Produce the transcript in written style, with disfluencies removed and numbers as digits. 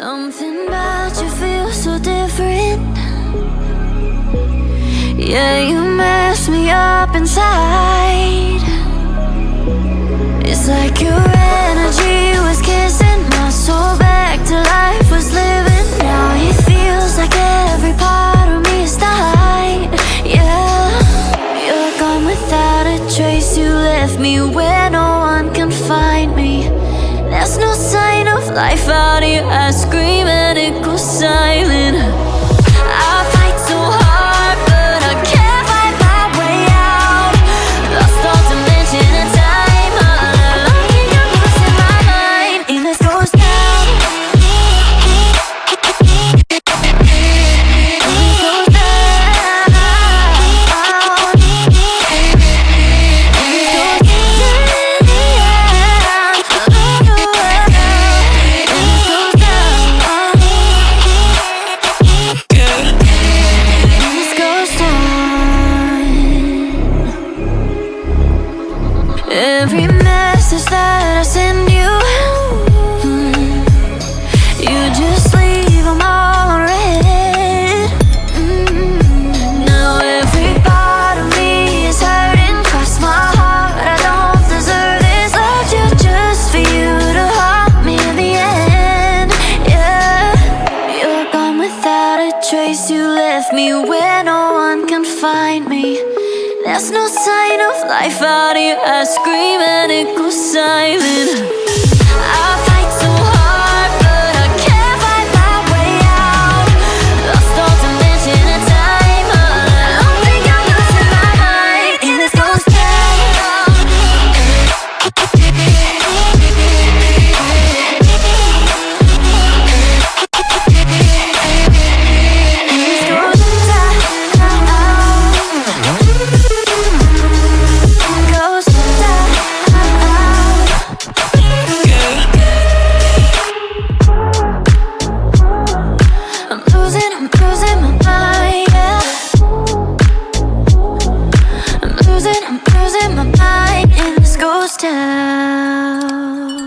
Something about you feels so different. Yeah, you mess me up inside. It's like your energy was kissing my soul back to life, was living. Now it feels like every part of me is died. Yeah, you're gone without a trace. You left me where no one can find me. There's no sign of life out here. I scream and it goes silent. I fight so hard, but I can't find my way out. Lost all dimension and time. All alone, I'm losing my mind. And this goes down. This goes down. Every message that I send you, you just leave them all unread. Now every part of me is hurting. Cross my heart, I don't deserve this. Loved you just for you to harm me in the end. Yeah, you're gone without a trace. You left me where no one can find me. There's no sign of life out here. I scream and it goes silent. I fight so hard, but I can't find my way out. Lost all dimension and time. I don't think I'm losing my mind. And this goes down. I'm losing my mind, and this goes down.